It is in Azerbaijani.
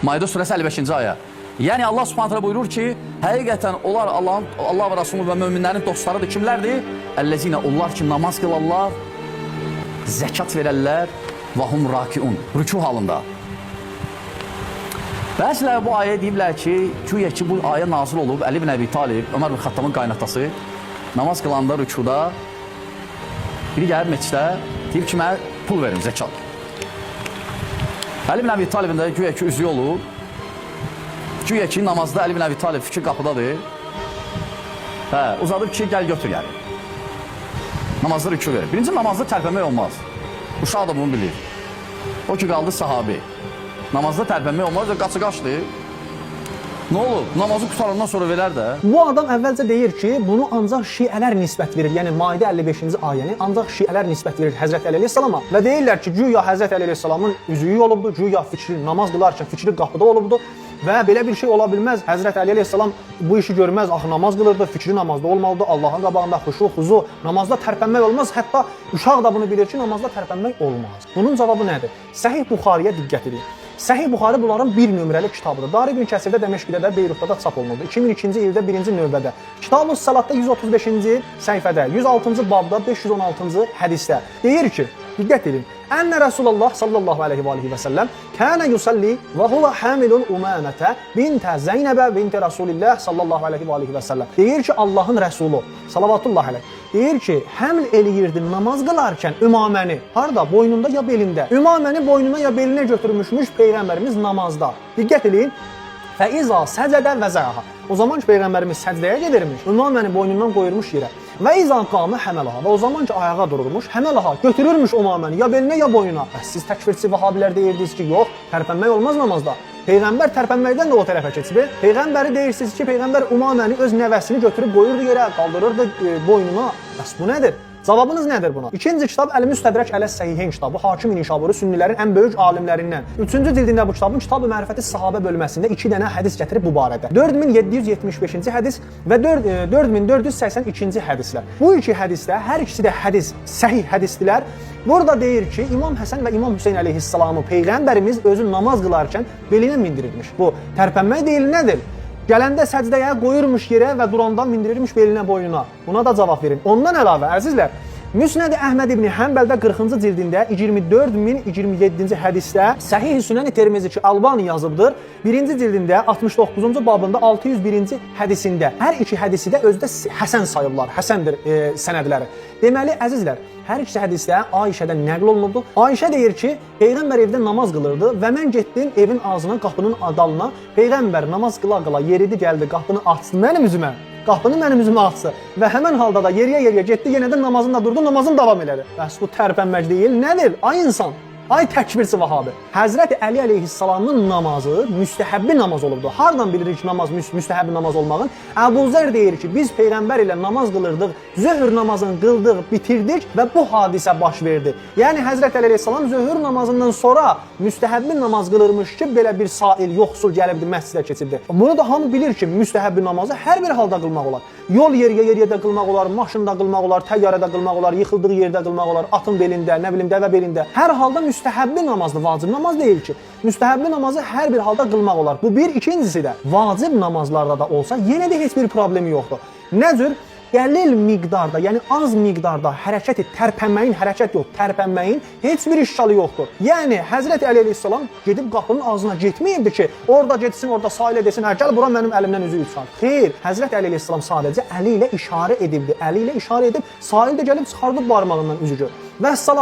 Maide surəsi 55-ci ayə. Yəni Allah Subhanahu taala buyurur ki, həqiqətən onlar Allah və Rasulü və möminlərin dostlarıdır. Kimlərdir? Əlləzinə, onlar ki namaz qılarlar, zəkat verərlər və hum rakiun, rükû halında. Bəziləri bu ayə deyiblər ki, güya ki bu ayə nazil olub, Əli ibn Əbi Talib, Ömər ibn Xattabın qaynatası, namaz qılanda rükuda biri gəlib meçdə, deyib ki, mənə pul verin, zəkat. Əli ibn Əbi Talibin də güya ki üzüyü olub, güya ki namazda Əli ibn Əbi Talib fikir qapıdadır, uzadıb ki, gəl götür gəlir. Namazda rükû verir. Birinci namazda tərpənmək olmaz. Uşaq da bunu bilir. O ki qaldı sahabi. Namazda tərpənmək olmaz, qaçı-qaçdır. Nə olur? Namazı qutarandan sonra verər də. Bu adam əvvəlcə deyir ki, bunu ancaq şiələr nisbət verir. Yəni Maidə 55-ci ayəni ancaq şiələr nisbət verir Həzrət Əli əleyhissalama. Və deyirlər ki, güya Həzrət Əli əleyhissalamın üzüyü olubdur, güya fikri namaz qılarkən fikri qapıda olubdur. Və belə bir şey ola bilməz. Həzrət Əli əleyhissalam bu işi görməz, axı namaz qılırdı, fikri namazda olmalıdır. Allahın qabağında xuşu, xuzu, namazda tərpənmək olmaz. Hətta uşaq da bunu bilir ki, namazda tərpənmək olmaz. Bunun cavabı nədir? Səhih Buxariyə diqqət edin. Səhih Buxari bunların bir nömrəli kitabıdır. Dari ibn Kəsirdə Dəməşqdə də, Beyrutda da çap olunurdu. 2002-ci ildə 1-ci növbədə. Kitab-ı Salatda 135-ci səhifədə, 106-cı babda, 516-cı hədisdə deyir ki, diqqət edin. Ənə Rasulullah sallallahu aleyhi və səlləm kənə yusalli və huvə hamilun umamətə bintə Zeynəbə bintə Rasulillah sallallahu aleyhi və səlləm. Deyir ki, Allahın Rəsulu salavatullah aleyh deyir ki, həml eləyirdi namaz qılarkən ümaməni, harada? Boynunda ya belində. Ümaməni boynuna ya belinə götürmüşmüş Peyğəmbərimiz namazda. Diqqət edin. Fəiza səcədə və zəha. O zaman ki, Peyğəmbərimiz səcdəyə gedirmiş, ümaməni boynundan qoyurmuş yerə. Və izan qamı həmələha. Və o zaman ki, ayağa dururmuş, həmələha götürürmüş umaməni ya belinə ya boynuna. Siz təkfirçi vahabilər deyirdiniz ki, yox, tərpənmək olmaz namazda. Peyğəmbər tərpənməkdən də o tərəfə keçib. Peyğəmbəri deyirsiniz ki, Peyğəmbər umaməni öz nəvəsini götürüb qoyurdu yerə, qaldırırdı boynuna. Bəs bu nədir? Cavabınız nədir buna? İkinci kitab Əl-Müstədrək Əl-Səhiheyn kitabı, Hakim Nişaburi sünnilərin ən böyük alimlərindən. Üçüncü cildində bu kitabın Kitab-ı Mərifəti Sahabə bölməsində 2 dənə hədis gətirib bu barədə. 4775-ci hədis və 4482-ci hədislər. Bu iki hədisdə, hər ikisi də hədis, səhih hədisdilər. Burada deyir ki, İmam Həsən və İmam Hüseyn əleyhissalamı Peyğəmbərimiz özü namaz qılarkən belinə mindirirmiş. Bu tərpənmək deyil, nədir? Gələndə səcdəyə qoyurmuş yerə və duranda mindirirmiş belinə boynuna. Buna da cavab verin. Ondan əlavə, əzizlər, Müsnəd Əhməd ibn Həmbəldə 40-cı cildində 24027-ci hədisdə Səhih Sünən-i Tirmizi ki, Albani yazıbdır. 1-ci cildində 69-cu babında 601-ci hədisində. Hər iki hədisi də özdə həsən sayıblar, həsəndir sənədləri. Deməli, əzizlər, hər ikisi hədisdə Ayşədən nəql olunubdur. Ayşə deyir ki, Peyğəmbər evdə namaz qılırdı və mən getdim evin ağzına, qapının dalına. Peyğəmbər namaz qıla-qıla yeridi, gəldi, qapını açdı mənim üzümə. Qapını mənim üzümə açdı və həmən halda da yeriyə getdi, yenə də namazında durdu, namazını davam elədi. Bəs bu tərpənmək deyil, nədir? Ay insan, ay təkbirçi vahabi. Həzrəti Əli əleyhissalamın namazı müstəhəbbi namaz olubdur. Hardan bilirik ki, namaz müstəhəbbi namaz olmağın? Əbu Zər deyir ki, biz Peyğəmbər ilə namaz qılırdıq, zöhr namazını qıldıq, bitirdik və bu hadisə baş verdi. Yəni Həzrəti Əli əleyhissalam zöhr namazından sonra müstəhəbbi namaz qılırmış ki, belə bir sail, yoxsul gəlibdi, məscidə keçibdi. Bunu da hamı bilir ki, müstəhəbbi namazı hər bir halda qılmaq olar. Yol yeriyə qılmaq olar, maşında qılmaq olar, təyyarədə qılmaq olar, yıxıldığı yerdə qılmaq olar, atın belində, nə bilim, dəvə belində. Hər halda müstəhəbbi namazdır, vacib namaz deyil ki. Müstəhəbbi namazı hər bir halda qılmaq olar. Bu bir, ikincisi də vacib namazlarda da olsa yenə də heç bir problemi yoxdur. Nə cür? Qəlil miqdarda, yəni az miqdarda hərəkət et, tərpənməyin, hərəkət yox, tərpənməyin heç bir işgalı yoxdur. Yəni Həzrəti Əli əleyhissalam gedib qapının ağzına getməyibdi ki, orada getsin, orada sahilə desin, hə, gəl bura mənim əlimdən üzüyü çıxar. Xeyr, Həzrəti Əli əleyhissalam sadəcə əli ilə işarə edibdi. Əli ilə işarə edib, sahildə gəlib çıxardıb barmağından üzüyü. Vəssalam.